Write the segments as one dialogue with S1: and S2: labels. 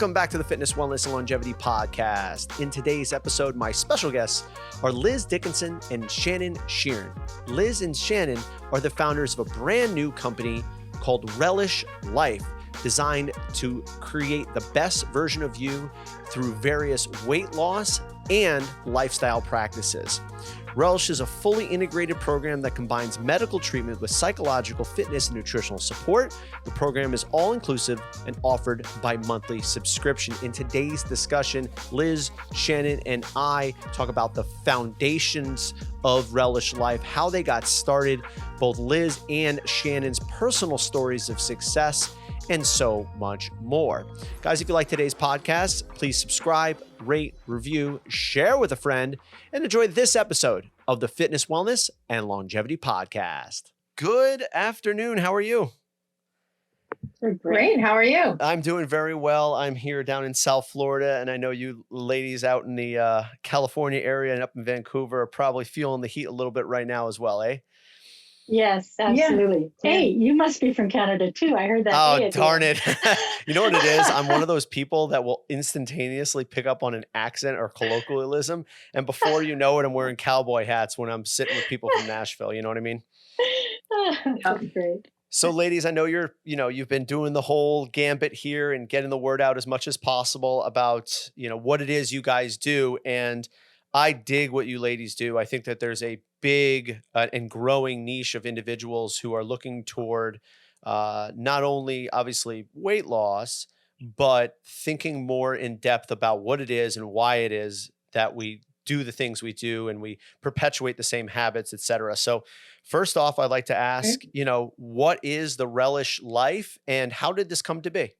S1: Welcome back to the Fitness, Wellness, and Longevity Podcast. In today's episode, my special guests are Liz Dickinson and Shannon Shearn. Liz and Shannon are the founders of a brand new company called Relish Life, designed to create the best version of you through various weight loss and lifestyle practices. Relish is a fully integrated program that combines medical treatment with psychological fitness and nutritional support. The program is all-inclusive and offered by monthly subscription. In today's discussion, Liz, Shannon, and I talk about the foundations of Relish Life, how they got started, both Liz and Shannon's personal stories of success, and so much more. Guys, if you like today's podcast, please subscribe, rate, review, share with a friend, and enjoy this episode of the Fitness, Wellness, and Longevity Podcast. Good afternoon. How are you?
S2: Great. How are you?
S1: I'm doing very well. I'm here down in South Florida, and I know you ladies out in the California area and up in Vancouver are probably feeling the heat a little bit right now as well, eh?
S3: Yes, absolutely. Yeah. Hey, you must be from Canada too. I heard that.
S1: Oh, darn it. You know what it is? I'm one of those people that will instantaneously pick up on an accent or colloquialism. And before you know it, I'm wearing cowboy hats when I'm sitting with people from Nashville. You know what I mean?
S3: That's great.
S1: So ladies, I know you've been doing the whole gambit here and getting the word out as much as possible about, what it is you guys do. And I dig what you ladies do. I think that there's a big and growing niche of individuals who are looking toward not only obviously weight loss, but thinking more in depth about what it is and why it is that we do the things we do and we perpetuate the same habits, et cetera. So first off, I'd like to ask, what is the Relish Life and how did this come to be?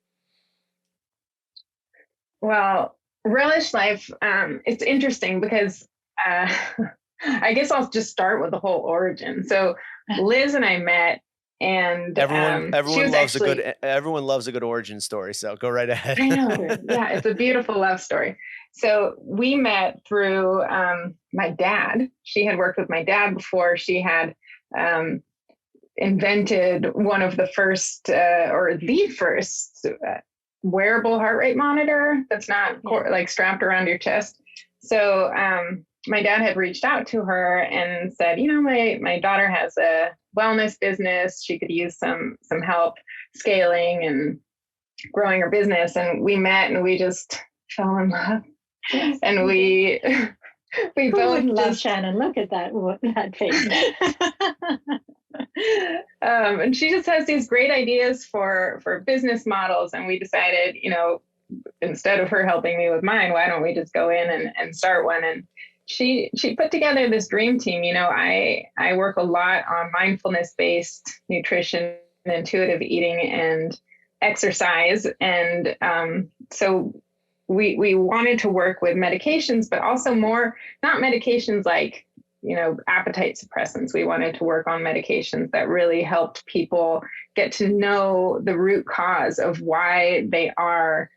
S2: Well, Relish Life, it's interesting because I guess I'll just start with the whole origin. So Liz and I met, and
S1: everyone loves a good origin story. So go right ahead.
S2: I know, yeah, it's a beautiful love story. So we met through my dad. She had worked with my dad before. She had invented one of the first or the first wearable heart rate monitor that's not like strapped around your chest. So my dad had reached out to her and said, my daughter has a wellness business. She could use some help scaling and growing her business. And we met and we just fell in love. Yes. And we both
S3: love Shannon. Look at that face.
S2: And she just has these great ideas for business models. And we decided, instead of her helping me with mine, why don't we just go in and start one? And she put together this dream team. I work a lot on mindfulness-based nutrition, intuitive eating, and exercise. And so we wanted to work with medications, but also more, not medications like, appetite suppressants. We wanted to work on medications that really helped people get to know the root cause of why they are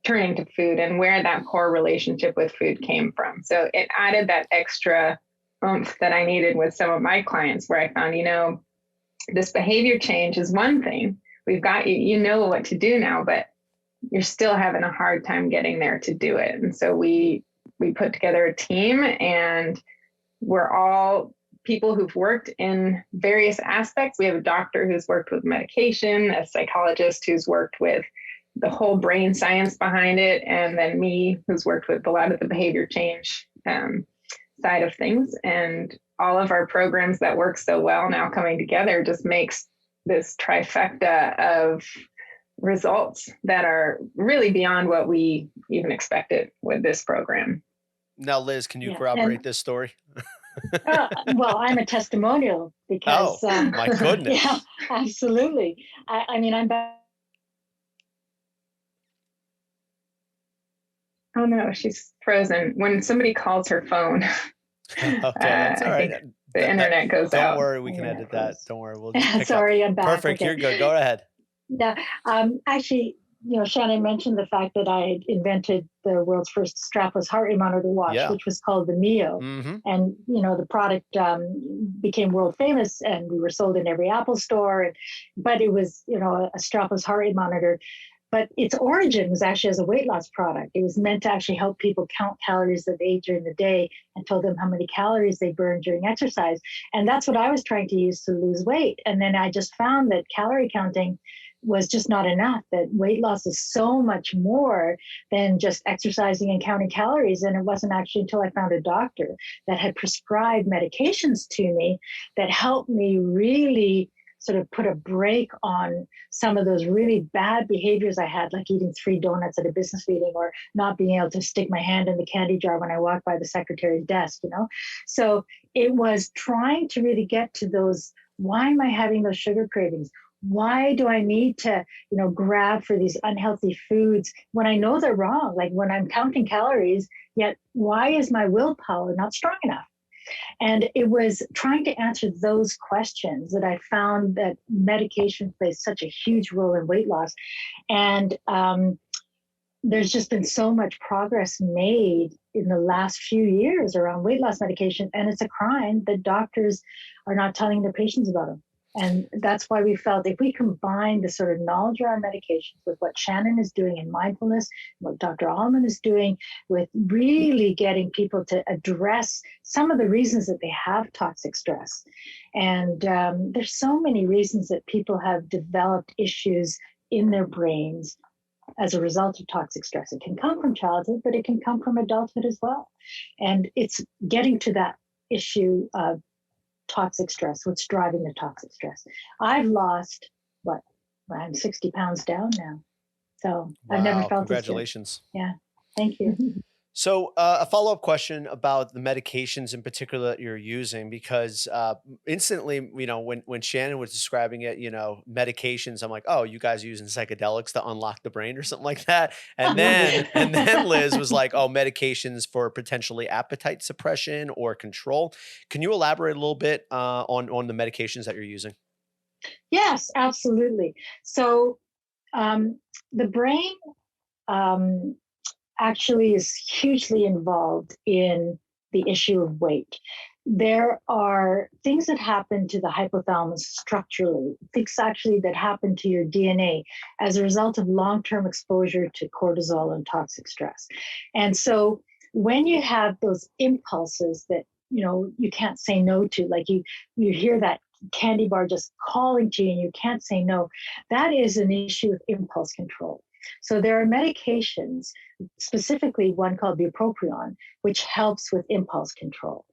S2: turning to food and where that core relationship with food came from. So it added that extra oomph that I needed with some of my clients, where I found, this behavior change is one thing. We've got you know what to do now, but you're still having a hard time getting there to do it. And so we put together a team, and we're all people who've worked in various aspects. We have a doctor who's worked with medication, a psychologist who's worked with the whole brain science behind it, and then me, who's worked with a lot of the behavior change side of things. And all of our programs that work so well now coming together just makes this trifecta of results that are really beyond what we even expected with this program.
S1: Now, Liz, can you corroborate this story?
S3: Well, I'm a testimonial because...
S1: my goodness.
S3: Yeah, absolutely. I mean, I'm back.
S2: Oh no, she's frozen. When somebody calls her phone,
S1: okay, that's all right.
S2: The internet goes out.
S1: Don't worry, we can edit that. Don't worry, we'll just pick
S3: Sorry,
S1: up.
S3: I'm back.
S1: Perfect,
S3: okay.
S1: You're good. Go ahead.
S3: Yeah, actually, Shannon mentioned the fact that I had invented the world's first strapless heart rate monitor watch, which was called the Mio.
S1: Mm-hmm.
S3: And, the product became world famous, and we were sold in every Apple store. But it was, a strapless heart rate monitor. but its origin was actually as a weight loss product. It was meant to actually help people count calories that they ate during the day and told them how many calories they burned during exercise. And that's what I was trying to use to lose weight. And then I just found that calorie counting was just not enough, that weight loss is so much more than just exercising and counting calories. And it wasn't actually until I found a doctor that had prescribed medications to me that helped me really sort of put a brake on some of those really bad behaviors I had, like eating 3 donuts at a business meeting or not being able to stick my hand in the candy jar when I walk by the secretary's desk, you know? So it was trying to really get to those, why am I having those sugar cravings? Why do I need to, grab for these unhealthy foods when I know they're wrong? Like when I'm counting calories, yet why is my willpower not strong enough? And it was trying to answer those questions that I found that medication plays such a huge role in weight loss. And there's just been so much progress made in the last few years around weight loss medication. And it's a crime that doctors are not telling their patients about them. And that's why we felt if we combine the sort of knowledge around medications with what Shannon is doing in mindfulness, what Dr. Allman is doing with really getting people to address some of the reasons that they have toxic stress. And there's so many reasons that people have developed issues in their brains as a result of toxic stress. It can come from childhood, but it can come from adulthood as well. And it's getting to that issue of toxic stress, what's driving the toxic stress. I've lost, I'm 60 pounds down now. So
S1: Wow,
S3: I've never felt
S1: congratulations.
S3: this good. Yeah, thank you.
S1: So a follow-up question about the medications in particular that you're using, because instantly, when Shannon was describing it, medications, I'm like, oh, you guys are using psychedelics to unlock the brain or something like that. And then Liz was like, oh, medications for potentially appetite suppression or control. Can you elaborate a little bit on the medications that you're using?
S3: Yes, absolutely. So the brain actually is hugely involved in the issue of weight. There are things that happen to the hypothalamus structurally, things actually that happen to your DNA as a result of long-term exposure to cortisol and toxic stress. And so when you have those impulses that you can't say no to, like you hear that candy bar just calling to you and you can't say no, that is an issue of impulse control. So there are medications, specifically one called bupropion, which helps with impulse control.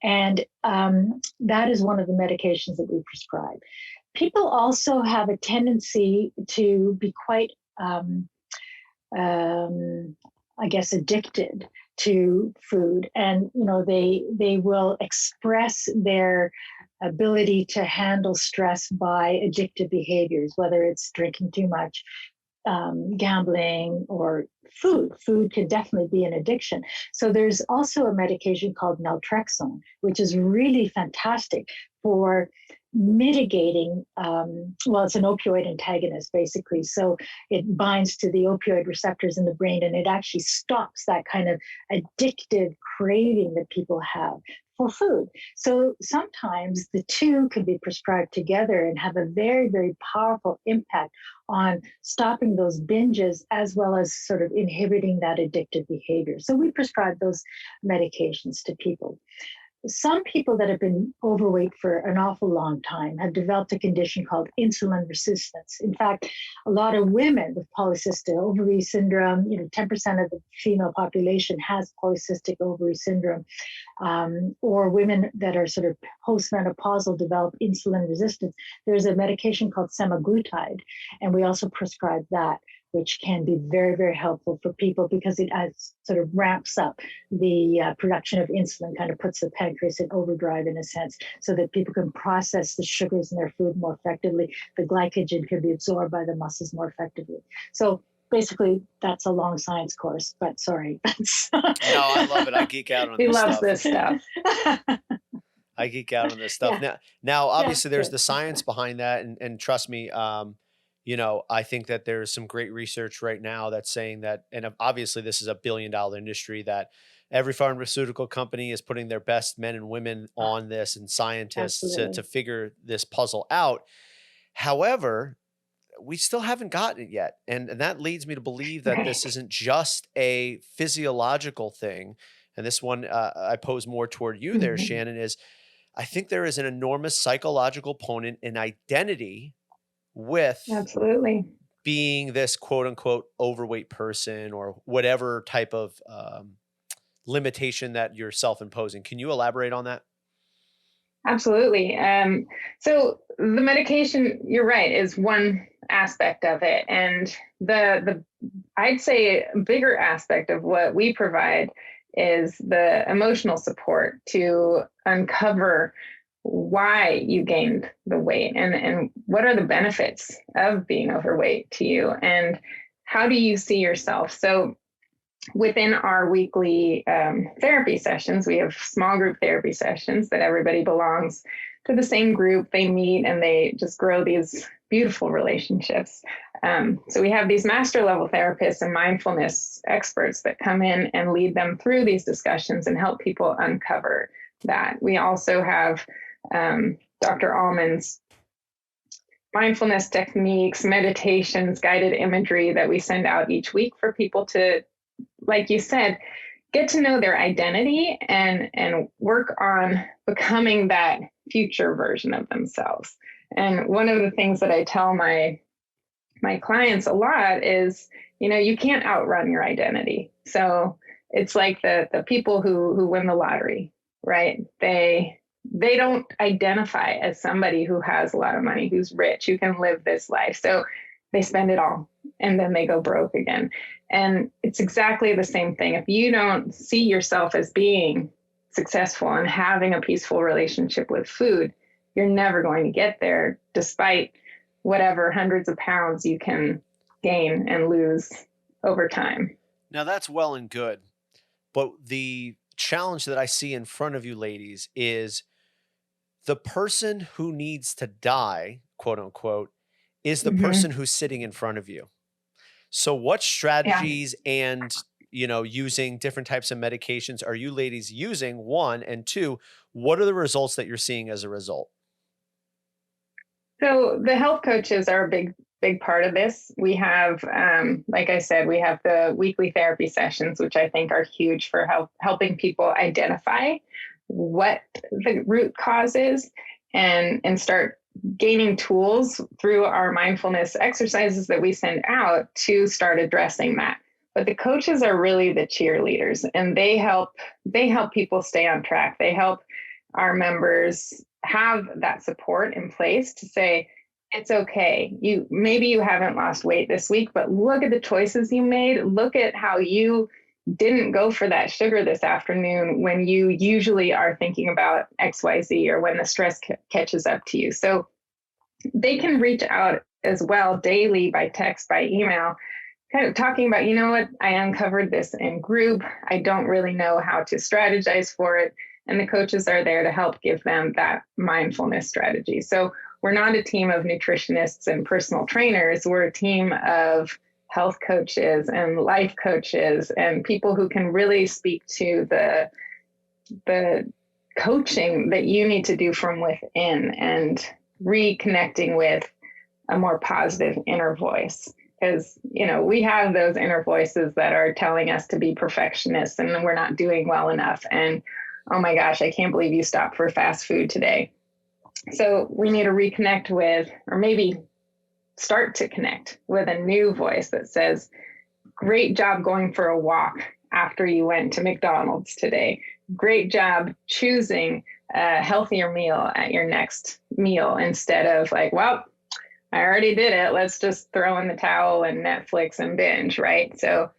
S3: And that is one of the medications that we prescribe. People also have a tendency to be quite, addicted to food. And, they will express their ability to handle stress by addictive behaviors, whether it's drinking too much, gambling, or food. Food can definitely be an addiction. So there's also a medication called naltrexone, which is really fantastic for mitigating, it's an opioid antagonist, basically. So it binds to the opioid receptors in the brain, and it actually stops that kind of addictive craving that people have for food. So sometimes the two could be prescribed together and have a very, very powerful impact on stopping those binges as well as sort of inhibiting that addictive behavior. So we prescribe those medications to people. Some people that have been overweight for an awful long time have developed a condition called insulin resistance. In fact, a lot of women with polycystic ovary syndrome, 10% of the female population has polycystic ovary syndrome, or women that are sort of postmenopausal develop insulin resistance. There's a medication called semaglutide, and we also prescribe that, which can be very, very helpful for people because it sort of ramps up the production of insulin, kind of puts the pancreas in overdrive in a sense, so that people can process the sugars in their food more effectively. The glycogen can be absorbed by the muscles more effectively. So basically, that's a long science course, but sorry.
S1: No, I love it. I geek out on this stuff.
S2: He loves this stuff.
S1: I geek out on this stuff.
S3: Yeah.
S1: Now, obviously,
S3: Yeah,
S1: there's
S3: good.
S1: the science behind that, and trust me, I think that there's some great research right now that's saying that, and obviously this is a billion-dollar industry, that every pharmaceutical company is putting their best men and women on this and scientists to
S3: Absolutely.
S1: figure this puzzle out. However, we still haven't gotten it yet. And that leads me to believe that
S2: Right.
S1: this isn't just a physiological thing. And this one I pose more toward you there,
S2: Mhm.
S1: Shannon, is I think there is an enormous psychological component in identity with
S2: Absolutely.
S1: being this quote unquote overweight person or whatever type of limitation that you're self imposing. Can you elaborate on that?
S2: Absolutely. So the medication, you're right, is one aspect of it, and the I'd say a bigger aspect of what we provide is the emotional support to uncover why you gained the weight and what are the benefits of being overweight to you and how do you see yourself. So within our weekly therapy sessions, we have small group therapy sessions that everybody belongs to the same group. They meet and they just grow these beautiful relationships. So we have these master level therapists and mindfulness experts that come in and lead them through these discussions and help people uncover that. We also have Dr. Allman's mindfulness techniques, meditations, guided imagery that we send out each week for people to, like you said, get to know their identity and work on becoming that future version of themselves. And one of the things that I tell my clients a lot is, you can't outrun your identity. So it's like the people who win the lottery, right? They don't identify as somebody who has a lot of money, who's rich, who can live this life. So they spend it all and then they go broke again. And it's exactly the same thing. If you don't see yourself as being successful and having a peaceful relationship with food, you're never going to get there, despite whatever hundreds of pounds you can gain and lose over time.
S1: Now, that's well and good. But the challenge that I see in front of you, ladies, is the person who needs to die, quote unquote, is the person
S2: Mm-hmm.
S1: who's sitting in front of you. So what
S2: Yeah.
S1: strategies and, using different types of medications are you ladies using? One, and two, what are the results that you're seeing as a result?
S2: So the health coaches are a big part of this. We have, like I said, we have the weekly therapy sessions, which I think are huge for helping people identify what the root cause is and start gaining tools through our mindfulness exercises that we send out to start addressing that. But the coaches are really the cheerleaders, and they help people stay on track. They help our members have that support in place to say, it's okay. Maybe you haven't lost weight this week, but look at the choices you made. Look at how you didn't go for that sugar this afternoon when you usually are thinking about XYZ or when the stress catches up to you. So they can reach out as well daily by text, by email, kind of talking about, what, I uncovered this in group. I don't really know how to strategize for it. And the coaches are there to help give them that mindfulness strategy. So we're not a team of nutritionists and personal trainers. We're a team of health coaches and life coaches and people who can really speak to the coaching that you need to do from within and reconnecting with a more positive inner voice. Because, we have those inner voices that are telling us to be perfectionists and we're not doing well enough. And oh my gosh, I can't believe you stopped for fast food today. So we need to reconnect with, or maybe start to connect with a new voice that says, great job going for a walk after you went to McDonald's today. Great job choosing a healthier meal at your next meal instead of like, well, I already did it. Let's just throw in the towel and Netflix and binge, right? So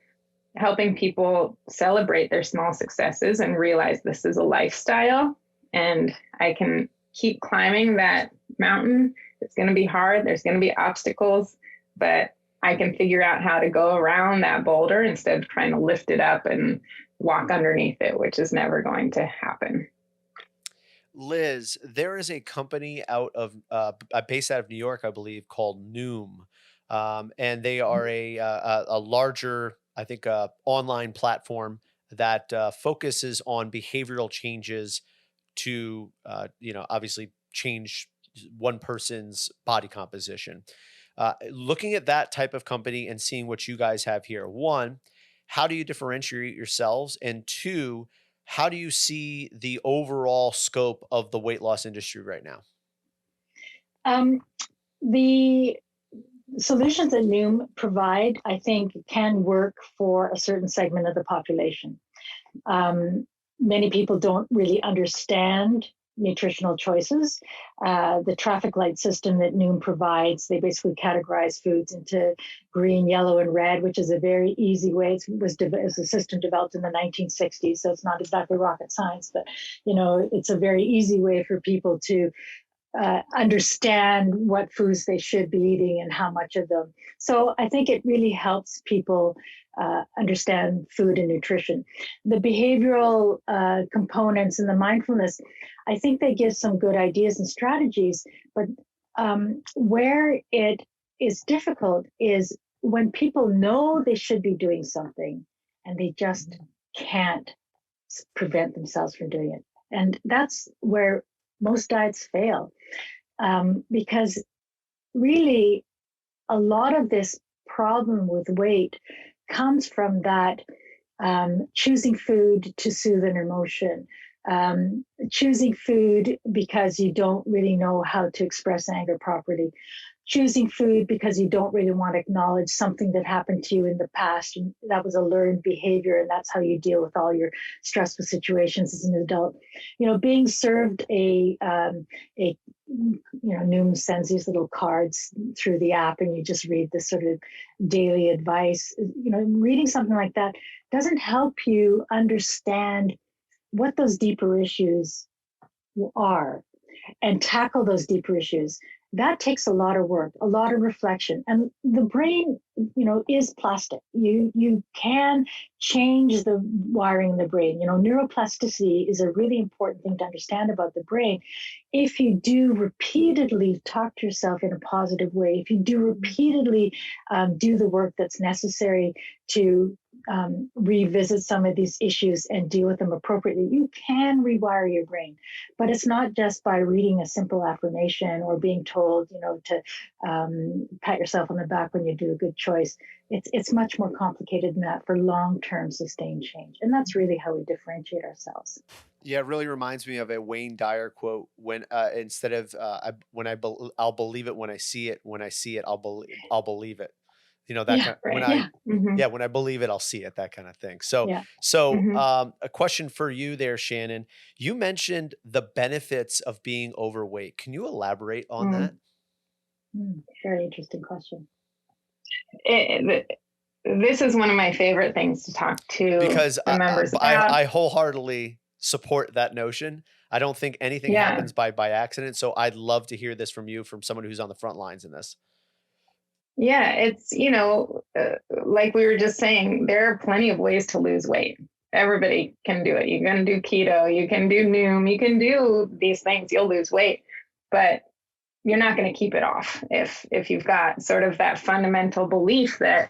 S2: helping people celebrate their small successes and realize this is a lifestyle and I can keep climbing that mountain. It's going to be hard. There's going to be obstacles, but I can figure out how to go around that boulder instead of trying to lift it up and walk underneath it, which is never going to happen.
S1: Liz, there is a company based out of New York, I believe, called Noom, and they are a larger, I think, online platform that focuses on behavioral changes to, obviously change one person's body composition. Looking at that type of company and seeing what you guys have here, one, how do you differentiate yourselves? And two, how do you see the overall scope of the weight loss industry right now?
S3: Um, the solutions that Noom provide, I think, can work for a certain segment of the population. Many people don't really understand nutritional choices. The traffic light system that Noom provides, they basically categorize foods into green, yellow, and red, which is a very easy way. It was a system developed in the 1960s, so it's not exactly rocket science, but it's a very easy way for people to understand what foods they should be eating and how much of them. So I think it really helps people understand food and nutrition. The behavioral components and the mindfulness, I think they give some good ideas and strategies, but where it is difficult is when people know they should be doing something and they just can't prevent themselves from doing it. And that's where most diets fail, because really a lot of this problem with weight comes from that choosing food to soothe an emotion, choosing food because you don't really know how to express anger properly, choosing food because you don't really want to acknowledge something that happened to you in the past, and that was a learned behavior, and that's how you deal with all your stressful situations as an adult. Being served Noom sends these little cards through the app, and you just read this sort of daily advice. Reading something like that doesn't help you understand what those deeper issues are and tackle those deeper issues. That takes a lot of work, a lot of reflection. And the brain, is plastic. You can change the wiring in the brain. Neuroplasticity is a really important thing to understand about the brain. If you do repeatedly talk to yourself in a positive way, if you do repeatedly do the work that's necessary to revisit some of these issues and deal with them appropriately, you can rewire your brain. But it's not just by reading a simple affirmation or being told, to pat yourself on the back when you do a good choice. It's much more complicated than that for long-term sustained change. And that's really how we differentiate ourselves.
S1: Yeah, it really reminds me of a Wayne Dyer quote when instead of I'll believe it when I see it, when I see it, I'll believe it. That
S3: Yeah,
S1: kind
S3: right.
S1: when
S3: Yeah. Mm-hmm.
S1: when I believe it, I'll see it, that kind of thing. So,
S3: Yeah.
S1: so
S3: Mm-hmm.
S1: a question for you there, Shannon. You mentioned the benefits of being overweight. Can you elaborate on that?
S3: Very interesting question.
S2: This is one of my favorite things to talk to
S1: Because
S2: the members about.
S1: I wholeheartedly support that notion. I don't think anything
S2: Yeah.
S1: happens by accident. So I'd love to hear this from you, from someone who's on the front lines in this.
S2: Yeah, it's, like we were just saying, there are plenty of ways to lose weight. Everybody can do it. You can do keto, you can do Noom, you can do these things, you'll lose weight, but you're not going to keep it off if you've got sort of that fundamental belief that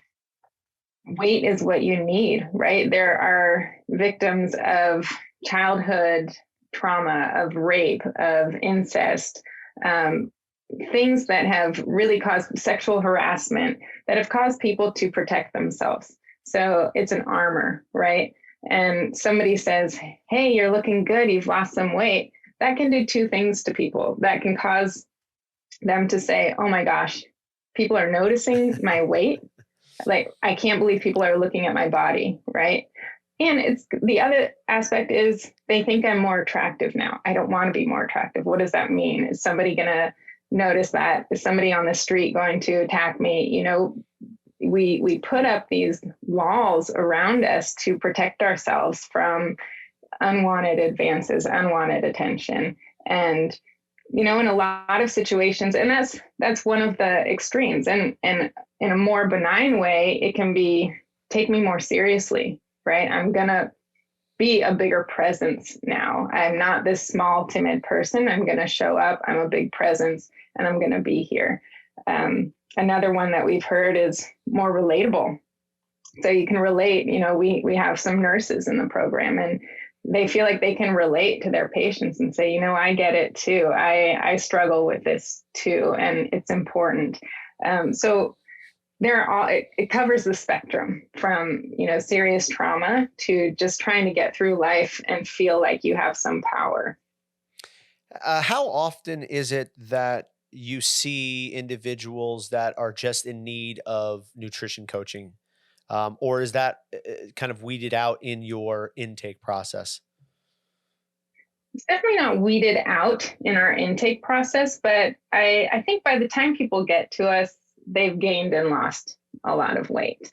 S2: weight is what you need, right? There are victims of childhood trauma, of rape, of incest, things that have really caused sexual harassment, that have caused people to protect themselves. So it's an armor, right? And somebody says, hey, you're looking good, you've lost some weight. That can do two things to people. That can cause them to say, oh my gosh, people are noticing my weight. Like, I can't believe people are looking at my body, right? And it's the other aspect is they think I'm more attractive now. I don't want to be more attractive. What does that mean? Is somebody going to notice that? Is somebody on the street going to attack me? We put up these walls around us to protect ourselves from unwanted advances, unwanted attention. And, in a lot of situations, and that's one of the extremes. And in a more benign way, it can be, take me more seriously, right? I'm going to be a bigger presence now. I'm not this small, timid person. I'm going to show up. I'm a big presence, and I'm going to be here. Another one that we've heard is more relatable. So you can relate. We have some nurses in the program, and they feel like they can relate to their patients and say, I get it too. I struggle with this too, and it's important. So it covers the spectrum from, serious trauma to just trying to get through life and feel like you have some power.
S1: How often is it that you see individuals that are just in need of nutrition coaching? Or is that kind of weeded out in your intake process?
S2: It's definitely not weeded out in our intake process, but I think by the time people get to us, they've gained and lost a lot of weight.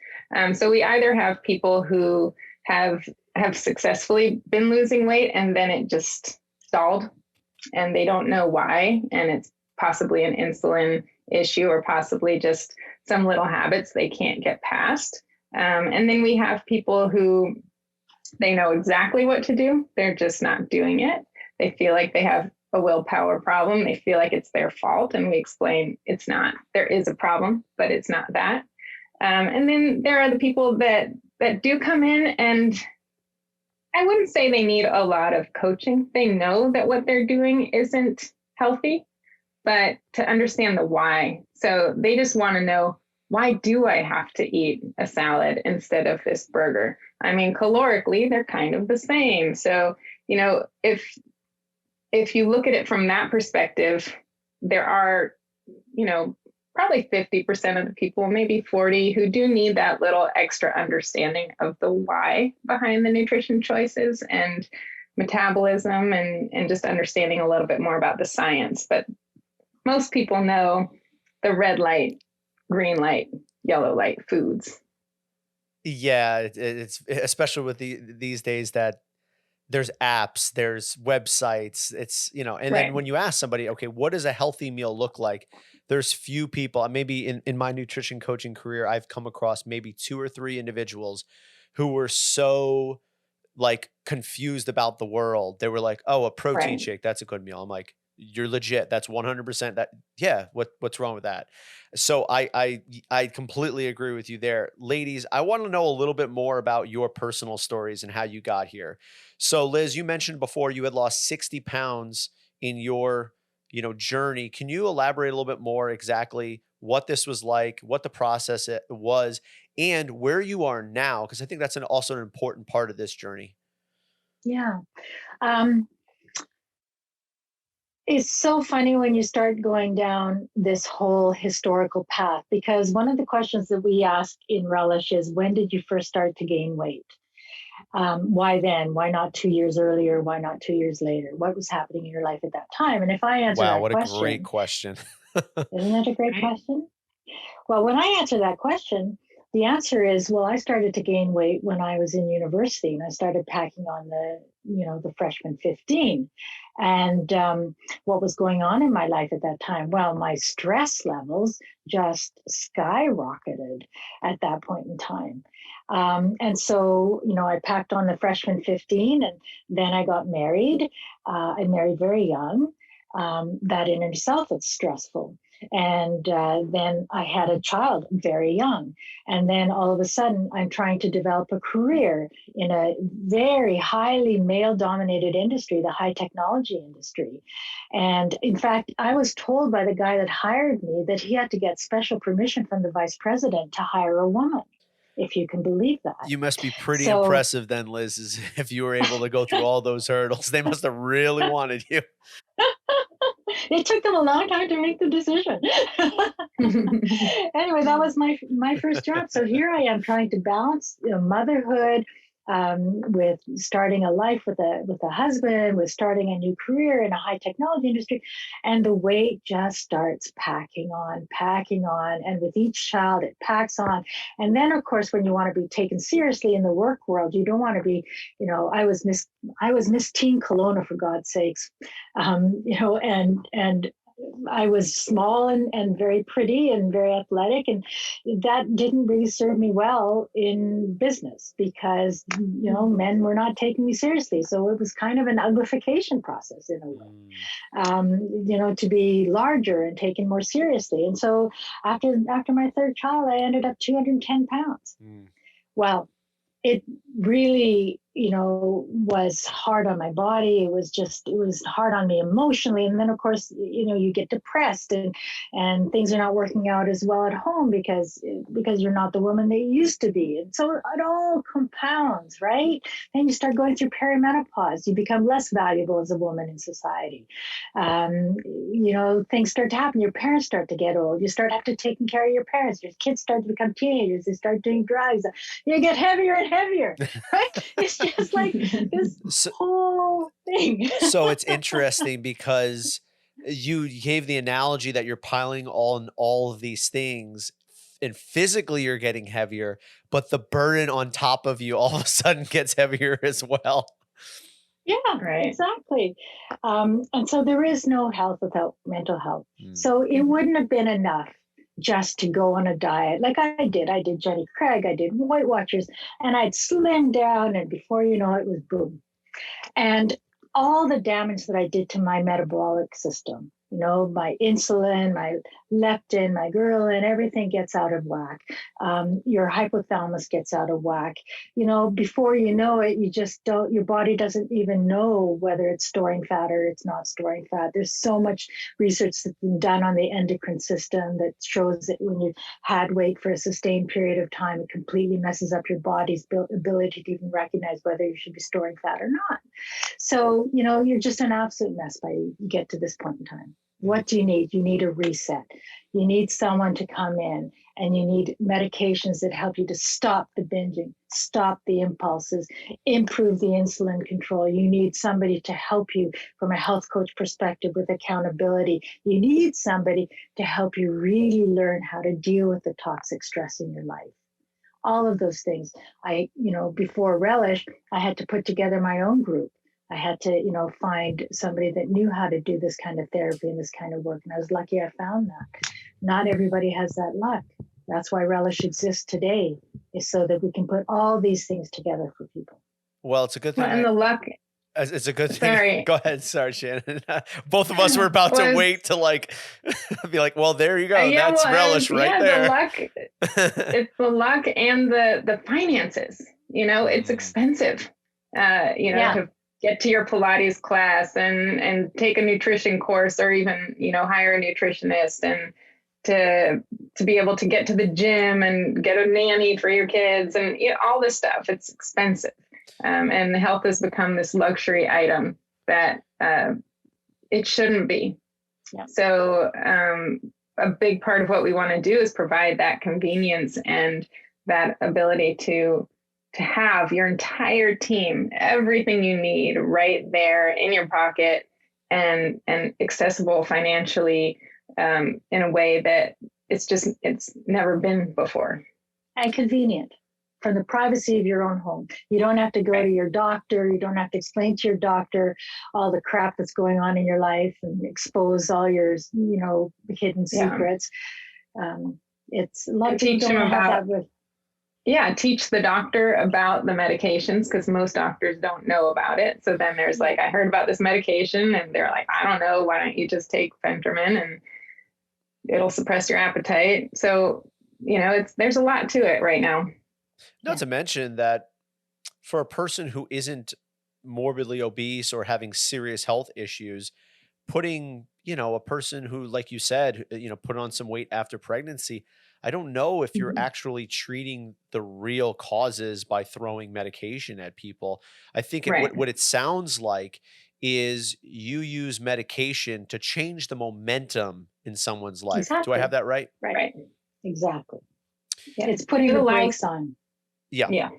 S2: So we either have people who have successfully been losing weight and then it just stalled and they don't know why. And it's possibly an insulin issue or possibly just some little habits they can't get past. And then we have people who they know exactly what to do. They're just not doing it. They feel like they have a willpower problem. They feel like it's their fault. And we explain it's not. There is a problem, but it's not that. And then there are the people that do come in, and I wouldn't say they need a lot of coaching. They know that what they're doing isn't healthy, but to understand the why. So they just want to know, why do I have to eat a salad instead of this burger? I mean, calorically, they're kind of the same. So, if you look at it from that perspective, there are, probably 50% of the people, maybe 40, who do need that little extra understanding of the why behind the nutrition choices and metabolism and just understanding a little bit more about the science. But most people know the red light, green light, yellow light foods.
S1: Yeah, it's especially with these days that there's apps, there's websites, and then
S2: Right.
S1: when you ask somebody, okay, what does a healthy meal look like? There's few people, maybe in my nutrition coaching career, I've come across maybe 2 or 3 individuals who were so like confused about the world. They were like, oh, a protein
S2: Right.
S1: shake, that's a good meal. I'm like, you're legit. That's 100% that. Yeah. What's wrong with that? So I completely agree with you there. Ladies, I want to know a little bit more about your personal stories and how you got here. So Liz, you mentioned before you had lost 60 pounds in your, journey. Can you elaborate a little bit more exactly what this was like, what the process it was, and where you are now? Because I think that's also an important part of this journey.
S3: Yeah. Um, It's so funny when you start going down this whole historical path, because one of the questions that we ask in Relish is, when did you first start to gain weight? Why then? Why not 2 years earlier? Why not 2 years later? What was happening in your life at that time? And if I answer
S1: Wow,
S3: that
S1: what a great
S3: question,
S1: question.
S3: isn't that a great
S2: Right.
S3: question? Well, when I answer that question, the answer is, well, I started to gain weight when I was in university, and I started packing on the freshman 15. And what was going on in my life at that time? Well, my stress levels just skyrocketed at that point in time. And so, I packed on the freshman 15, and then I got married. I married very young. That in itself is stressful. And then I had a child very young. And then all of a sudden, I'm trying to develop a career in a very highly male dominated industry, the high technology industry. And in fact, I was told by the guy that hired me that he had to get special permission from the vice president to hire a woman, if you can believe that.
S1: You must be pretty
S3: So,
S1: impressive then, Liz, if you were able to go through all those hurdles. They must have really wanted you.
S3: it took them a long time to make the decision. Anyway, that was my first job. So here I am trying to balance motherhood with starting a life with a husband, with starting a new career in a high technology industry, and the weight just starts packing on, and with each child it packs on. And then, of course, when you want to be taken seriously in the work world, you don't want to be, I was Miss Teen Kelowna, for God's sakes, and I was small and very pretty and very athletic, and that didn't really serve me well in business because men were not taking me seriously. So it was kind of an uglification process in a way, to be larger and taken more seriously. And so after my third child, I ended up 210 pounds. Well, really, was hard on my body. It was hard on me emotionally. And then of course, you get depressed and things are not working out as well at home because you're not the woman that you used to be. And so it all compounds, right? Then you start going through perimenopause. You become less valuable as a woman in society. Things start to happen. Your parents start to get old. You start having to take care of your parents. Your kids start to become teenagers. They start doing drugs. You get heavier and heavier, right? It's just like this whole thing.
S1: So it's interesting because you gave the analogy that you're piling on all of these things and physically you're getting heavier, but the burden on top of you all of a sudden gets heavier as well.
S3: Yeah, right. Exactly. And so there is no health without mental health. So it wouldn't have been enough just to go on a diet like I did. I did Jenny Craig, I did Weight Watchers, and I'd slim down, and before you know it was boom. And all the damage that I did to my metabolic system, my insulin, my leptin, my ghrelin, everything gets out of whack. Your hypothalamus gets out of whack. Before you know it, your body doesn't even know whether it's storing fat or it's not storing fat. There's so much research that's been done on the endocrine system that shows that when you've had weight for a sustained period of time, it completely messes up your body's ability to even recognize whether you should be storing fat or not. So, you're just an absolute mess by you get to this point in time. What do you need? You need a reset. You need someone to come in, and you need medications that help you to stop the binging, stop the impulses, improve the insulin control. You need somebody to help you from a health coach perspective with accountability. You need somebody to help you really learn how to deal with the toxic stress in your life. All of those things. Before Relish, I had to put together my own group. I had to, find somebody that knew how to do this kind of therapy and this kind of work. And I was lucky I found that. Not everybody has that luck. That's why Relish exists today, is so that we can put all these things together for people.
S1: Well, it's a good thing.
S2: And the luck.
S1: It's a good thing.
S2: Sorry.
S1: Go ahead. Sorry, Shannon. Both of us were about to wait to be like, well, there you go. That's Relish right there.
S2: The luck. It's the luck and the finances. It's expensive. To get to your Pilates class and take a nutrition course, or even, hire a nutritionist, and to be able to get to the gym and get a nanny for your kids and all this stuff. It's expensive. And health has become this luxury item that it shouldn't be. Yeah. So a big part of what we want to do is provide that convenience and that ability to have your entire team, everything you need right there in your pocket and accessible financially in a way that it's never been before.
S3: And convenient from the privacy of your own home. You don't have to go to your doctor. You don't have to explain to your doctor all the crap that's going on in your life and expose all your, hidden secrets. It's a lot of people don't have that with.
S2: Yeah, teach the doctor about the medications, because most doctors don't know about it. So then there's I heard about this medication, and they're like, I don't know, why don't you just take Phentermin and it'll suppress your appetite. So, there's a lot to it right now.
S1: Not to mention that for a person who isn't morbidly obese or having serious health issues, putting, a person who, like you said, put on some weight after pregnancy, I don't know if you're actually treating the real causes by throwing medication at people. I think what it sounds like is you use medication to change the momentum in someone's life.
S3: Exactly.
S1: Do I have that right?
S3: Right. Exactly. Yeah. It's putting the brakes on.
S1: Yeah.
S2: Yeah.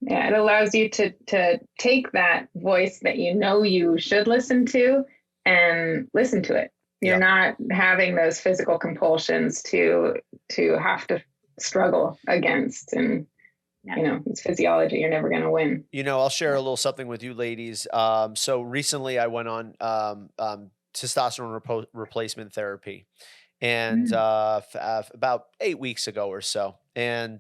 S2: Yeah. It allows you to take that voice that you should listen to and listen to it. You're not having those physical compulsions to have to struggle against, and it's physiology. You're never going to win.
S1: I'll share a little something with you ladies. So recently I went on testosterone replacement therapy, and about 8 weeks ago or so. And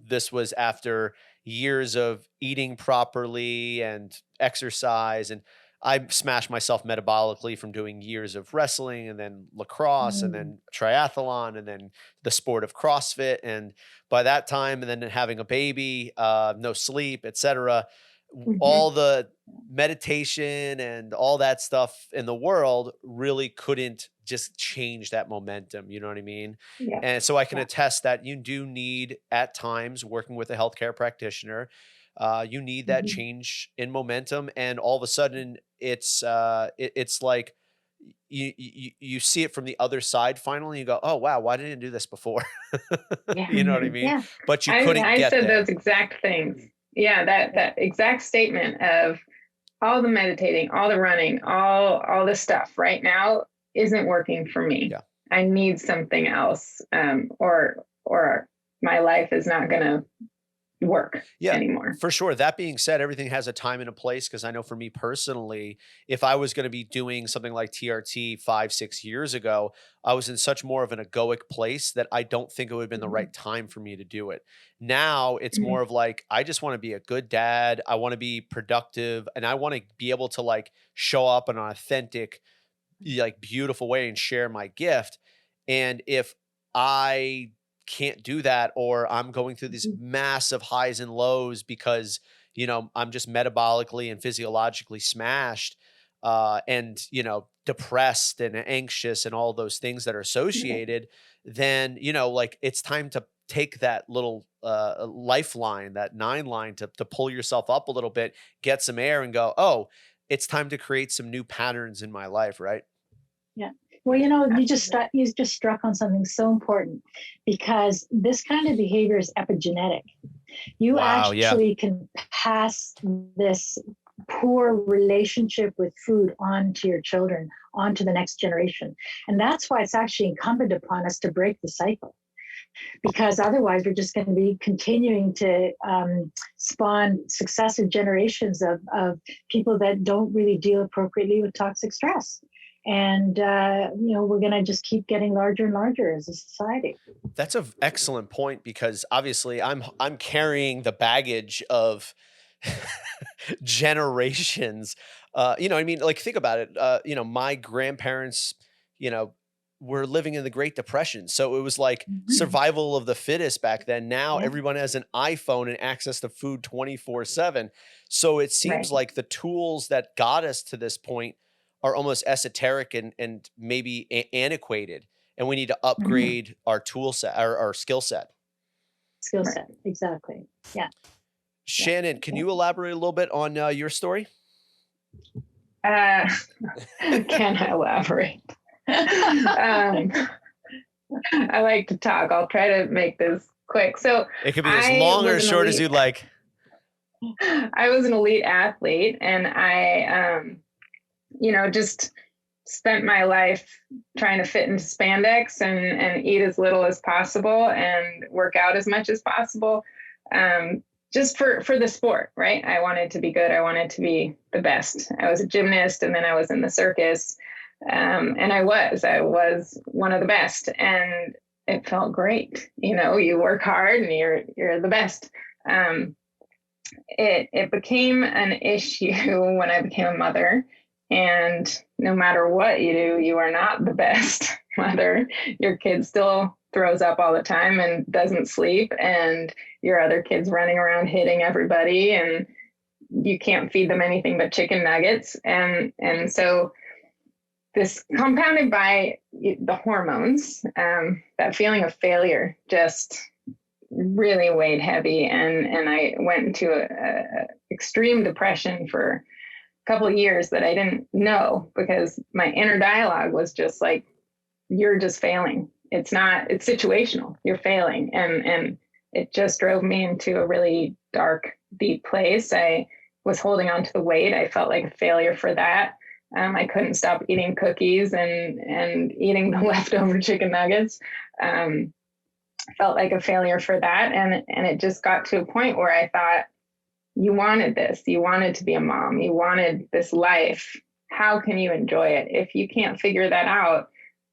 S1: this was after years of eating properly and exercise, and I smashed myself metabolically from doing years of wrestling and then lacrosse and
S3: Mm.
S1: then triathlon and then the sport of CrossFit. And by that time, and then having a baby, no sleep, etc.,
S2: Mhm.
S1: all the meditation and all that stuff in the world really couldn't just change that momentum. You know what I mean?
S2: Yeah.
S1: And so I can
S3: Yeah.
S1: attest that you do need, at times, working with a healthcare practitioner, you need that
S3: Mhm.
S1: change in momentum, and all of a sudden, it's like you see it from the other side finally. You go, oh wow, why didn't I do this before?
S3: Yeah.
S1: You know what I mean?
S3: Yeah.
S1: But you couldn't
S2: I
S1: get
S2: said
S1: there.
S2: those exact things. Yeah, that exact statement of all the meditating, all the running, all the stuff right now isn't working for me.
S1: Yeah.
S2: I need something else, or my life is not going to work
S1: Yeah,
S2: anymore.
S1: for sure. That being said, everything has a time and a place, because I know for me personally, if I was going to be doing something like TRT 5, 6 years ago, I was in such more of an egoic place that I don't think it would have been the
S2: Mhm.
S1: right time for me to do it. Now it's
S2: Mhm.
S1: more of like, I just want to be a good dad. I want to be productive, and I want to be able to like show up in an authentic, like beautiful way and share my gift. And if I can't do that, or I'm going through these
S3: Mhm.
S1: massive highs and lows because, I'm just metabolically and physiologically smashed, and, depressed and anxious and all those things that are
S2: Right.
S1: associated, then, like it's time to take that little lifeline, that 9 line, to pull yourself up a little bit, get some air and go, oh, it's time to create some new patterns in my life, right?
S3: Yeah. Well,
S2: Absolutely.
S3: you just struck on something so important because this kind of behavior is epigenetic. You
S1: Wow, yeah.
S3: actually can pass this poor relationship with food on to your children, on to the next generation. And that's why it's actually incumbent upon us to break the cycle, because otherwise we're just going to be continuing to spawn successive generations of people that don't really deal appropriately with toxic stress. And we're going to just keep getting larger and larger as a society.
S1: That's an excellent point, because obviously I'm carrying the baggage of generations. I mean, like think about it. My grandparents, you know, were living in the Great Depression. So it was like
S3: Mhm.
S1: survival of the fittest back then. Now
S3: Yeah.
S1: everyone has an iPhone and access to food 24/7. So it seems
S2: Right.
S1: like the tools that got us to this point are almost esoteric and maybe antiquated. And we need to
S2: Mhm.
S1: upgrade our tool set, our skill set.
S3: Skill
S2: Right.
S3: set. Exactly. Yeah. Yeah.
S1: Shannon, can
S2: Yeah.
S1: you elaborate a little bit on your story?
S2: Uh, can I elaborate? I like to talk. I'll try to make this quick. So
S1: It could be as
S2: I
S1: long or
S2: was
S1: as
S2: an
S1: short as
S2: elite
S1: you'd like.
S2: I was an elite athlete, and I just spent my life trying to fit into spandex and eat as little as possible and work out as much as possible. Um, just for the sport, right? I wanted to be good. I wanted to be the best. I was a gymnast, and then I was in the circus. And I was one of the best, and it felt great. You work hard and you're the best. Um, it became an issue when I became a mother. And no matter what you do, you are not the best mother. Your kid still throws up all the time and doesn't sleep, and your other kid's running around hitting everybody, and you can't feed them anything but chicken nuggets. And so this compounded by the hormones, that feeling of failure just really weighed heavy, and I went into a extreme depression for a couple of years that I didn't know, because my inner dialogue was just like, you're just failing. It's situational. You're failing. And it just drove me into a really dark, deep place. I was holding on to the weight. I felt like a failure for that. I couldn't stop eating cookies and eating the leftover chicken nuggets. Felt like a failure for that. And it just got to a point where I thought, you wanted this. You wanted to be a mom. You wanted this life. How can you enjoy it? If you can't figure that out,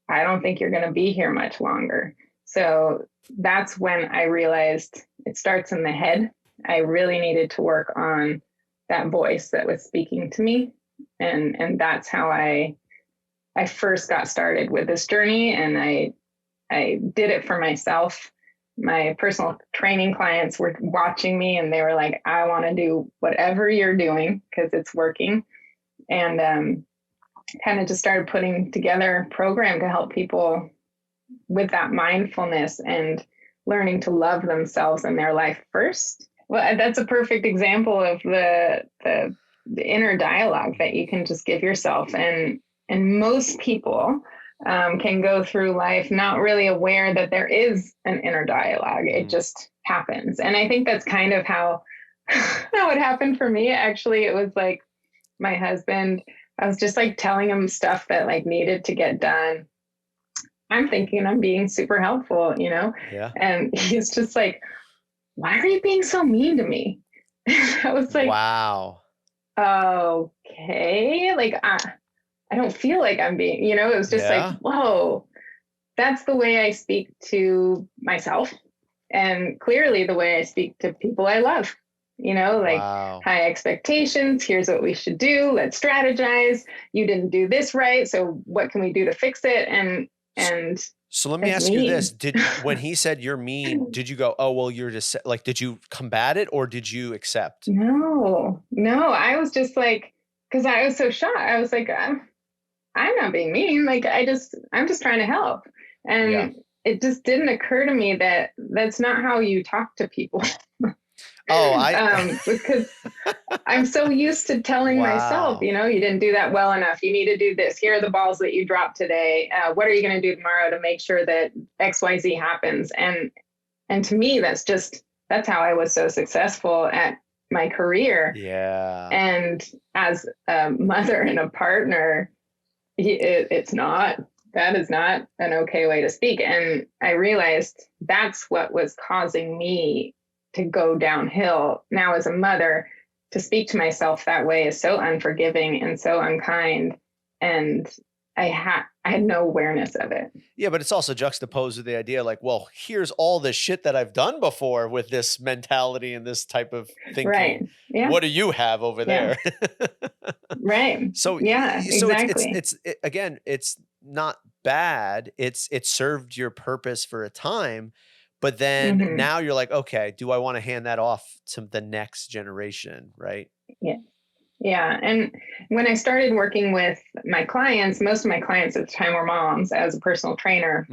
S2: I don't think you're going to be here much longer. So that's when I realized it starts in the head. I really needed to work on that voice that was speaking to me. And that's how I first got started with this journey. And I did it for myself. My personal training clients were watching me and they were like, I want to do whatever you're doing because it's working. And kind of just started putting together a program to help people with that mindfulness and learning to love themselves and their life first. Well, that's a perfect example of the inner dialogue that you can just give yourself. And most people can go through life not really aware that there is an inner dialogue. It just happens. And I think that's kind of how it happened for me. Actually, it was like my husband, I was just like telling him stuff that like needed to get done. I'm thinking I'm being super helpful,
S1: Yeah.
S2: And he's just like, why are you being so mean to me? I was like,
S1: wow.
S2: Okay. Like, I don't feel like I'm being, it was just like, whoa, that's the way I speak to myself. And clearly the way I speak to people I love, high expectations. Here's what we should do. Let's strategize. You didn't do this right. So what can we do to fix it? And
S1: so let me ask you this. When he said you're mean, did you go, oh, well, you're just like, did you combat it or did you accept?
S2: No, I was just like, cause I was so shocked. I was like, I'm not being mean. Like, I'm just trying to help. And it just didn't occur to me that that's not how you talk to people. Because I'm so used to telling myself, you didn't do that well enough. You need to do this. Here are the balls that you dropped today. What are you going to do tomorrow to make sure that XYZ happens? And to me, that's how I was so successful at my career.
S1: Yeah.
S2: And as a mother and a partner, that is not an okay way to speak. And I realized that's what was causing me to go downhill. Now, as a mother, to speak to myself that way is so unforgiving and so unkind. And I had no awareness of it.
S1: Yeah, but it's also juxtaposed with the idea like, well, here's all the shit that I've done before with this mentality and this type of thinking.
S2: Right. Yeah.
S1: What do you have over there?
S2: Right.
S1: So
S2: exactly.
S1: It's not bad. It served your purpose for a time, but then now you're like, okay, do I want to hand that off to the next generation? Right.
S2: Yeah. Yeah. And when I started working with my clients, most of my clients at the time were moms as a personal trainer.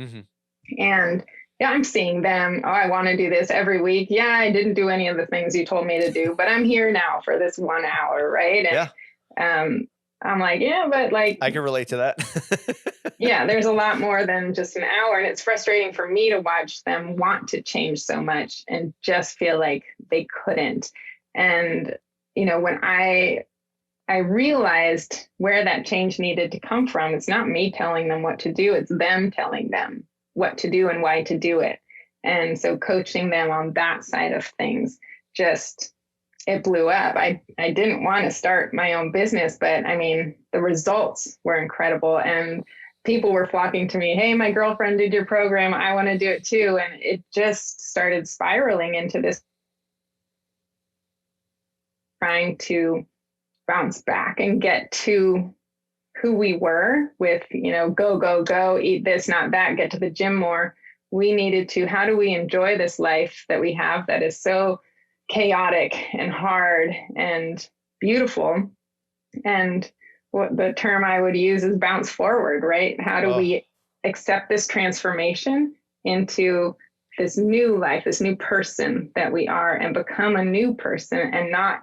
S2: And I'm seeing them. Oh, I want to do this every week. Yeah, I didn't do any of the things you told me to do, but I'm here now for this 1 hour. Right. And I'm like, yeah, but like,
S1: I can relate to that.
S2: Yeah, there's a lot more than just an hour. And it's frustrating for me to watch them want to change so much and just feel like they couldn't. And, when I realized where that change needed to come from, it's not me telling them what to do, it's them telling them what to do and why to do it. And so coaching them on that side of things, it blew up. I didn't want to start my own business, but I mean, the results were incredible. And people were flocking to me. Hey, my girlfriend did your program. I want to do it too. And it just started spiraling into this, trying to bounce back and get to who we were with, go, eat this, not that, get to the gym more. We needed to, how do we enjoy this life that we have that is so chaotic and hard and beautiful? And what the term I would use is bounce forward, right? How do we accept this transformation into this new life, this new person that we are, and become a new person and not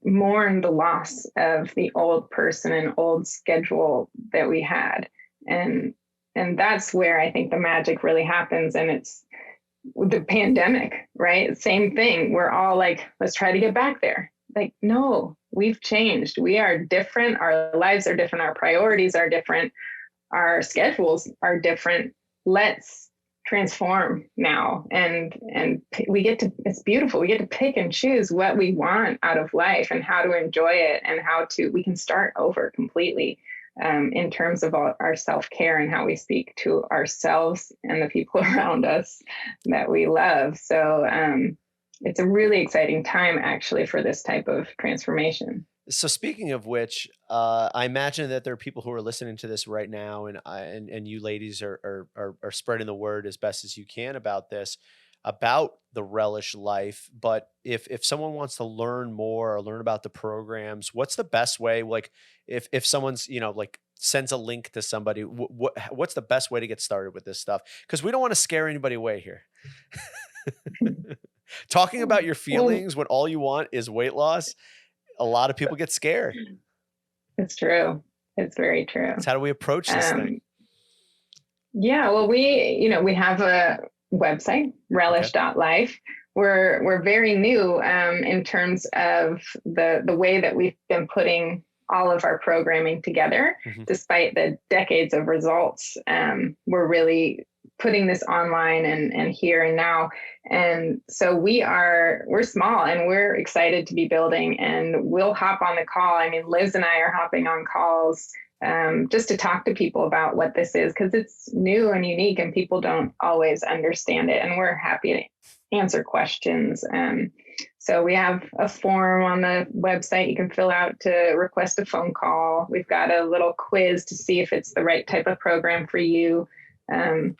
S2: mourn the loss of the old person and old schedule that we had. And that's where I think the magic really happens. And it's the pandemic, right? Same thing. We're all like, let's try to get back there. Like, no, we've changed. We are different. Our lives are different. Our priorities are different. Our schedules are different. Let's transform now. And we get to, it's beautiful. We get to pick and choose what we want out of life and how to enjoy it and we can start over completely in terms of our self-care and how we speak to ourselves and the people around us that we love. So it's a really exciting time actually for this type of transformation.
S1: So speaking of which, I imagine that there are people who are listening to this right now, and you ladies are spreading the word as best as you can about this, about the Relish Life. But if someone wants to learn more or learn about the programs, what's the best way? Like if someone's like sends a link to somebody, what's the best way to get started with this stuff? Because we don't want to scare anybody away here. Talking about your
S2: Well,
S1: feelings when all you want is weight loss, a lot of people get scared.
S2: it's true. It's very true.
S1: So how do we approach this thing?
S2: Yeah, well, we have a website, relish.life. We're very new in terms of the way that we've been putting all of our programming together. Despite the decades of results, we're really putting this online and here and now. And so we're small and we're excited to be building, and we'll hop on the call. I mean, Liz and I are hopping on calls just to talk to people about what this is, because it's new and unique and people don't always understand it. And we're happy to answer questions. So we have a form on the website you can fill out to request a phone call. We've got a little quiz to see if it's the right type of program for you. And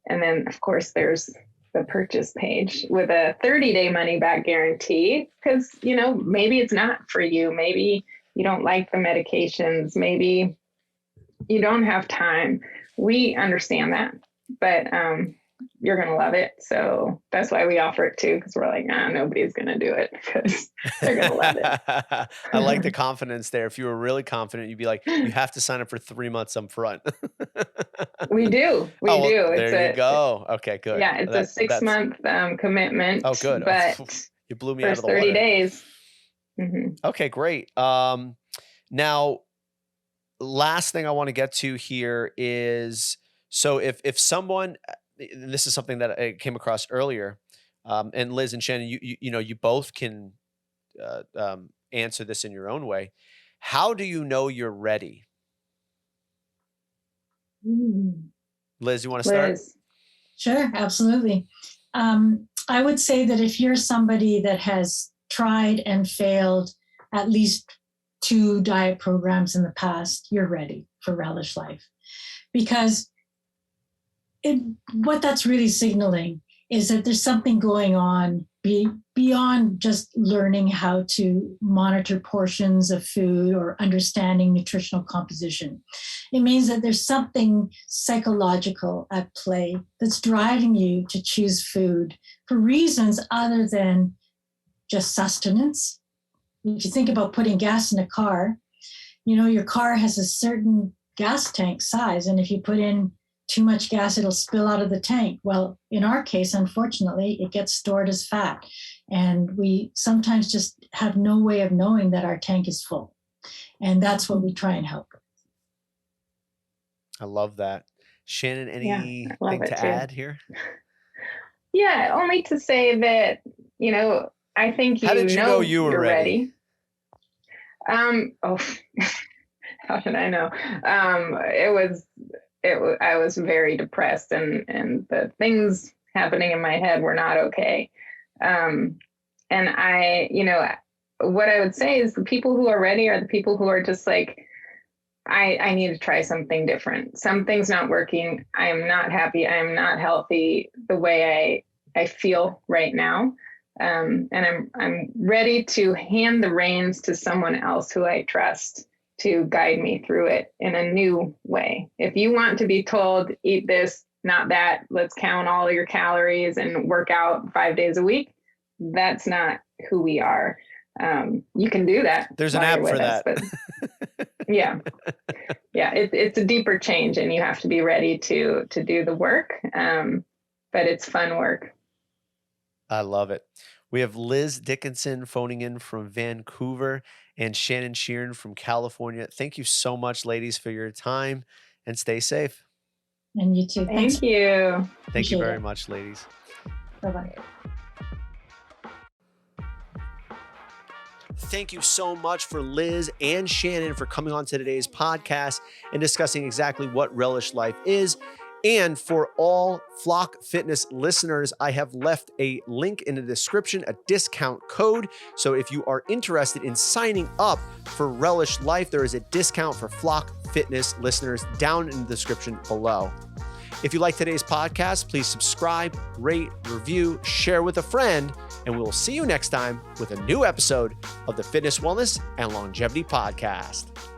S2: then, of course, there's the purchase page with a 30-day money-back guarantee, because, maybe it's not for you. Maybe you don't like the medications. Maybe you don't have time. We understand that, but you're going to love it. So that's why we offer it too, because we're like, nobody's going to do it because they're going to love it.
S1: I like the confidence there. If you were really confident, you'd be like, you have to sign up for 3 months up front.
S2: We do. We do.
S1: There you go. Okay, good.
S2: Yeah, it's a 6-month commitment.
S1: Oh, good.
S2: But
S1: you blew me out of the
S2: 30
S1: water.
S2: days.
S1: Okay, great. Now, last thing I want to get to here is, so if someone, this is something that I came across earlier, and Liz and Shannon, you both can answer this in your own way. How do you know you're ready? Liz, you want to start?
S3: Sure, absolutely. I would say that if you're somebody that has tried and failed at least 2 diet programs in the past, you're ready for Relish Life. Because what that's really signaling is that there's something going on beyond just learning how to monitor portions of food or understanding nutritional composition. It means that there's something psychological at play that's driving you to choose food for reasons other than just sustenance. If you think about putting gas in a car, your car has a certain gas tank size, and if you put in too much gas, it'll spill out of the tank. Well, in our case, unfortunately, it gets stored as fat. And we sometimes just have no way of knowing that our tank is full. And that's what we try and help with.
S1: I love that. Shannon, anything to add here?
S2: Yeah, only to say that, I think
S1: How did you know you were
S2: you're
S1: ready?
S2: How should I know? I was very depressed, and the things happening in my head were not okay. And what I would say is the people who are ready are the people who are just like, I need to try something different. Something's not working. I am not happy. I am not healthy the way I feel right now. And I'm ready to hand the reins to someone else who I trust to guide me through it in a new way. If you want to be told, eat this, not that, let's count all your calories and work out 5 days a week, that's not who we are. You can do that.
S1: There's an app for that.
S2: But yeah. It's a deeper change, and you have to be ready to do the work. But it's fun work.
S1: I love it. We have Liz Dickinson phoning in from Vancouver and Shannon Shearn from California. Thank you so much, ladies, for your time, and stay safe.
S3: And you too.
S2: Thank you.
S1: Thank you very much, ladies.
S3: Bye-bye.
S1: Thank you so much for Liz and Shannon for coming on to today's podcast and discussing exactly what Relish Life is And for all Floch Fitness listeners, I have left a link in the description, a discount code. So if you are interested in signing up for Relish Life, there is a discount for Floch Fitness listeners down in the description below. If you like today's podcast, please subscribe, rate, review, share with a friend, and we will see you next time with a new episode of the Fitness, Wellness, and Longevity Podcast.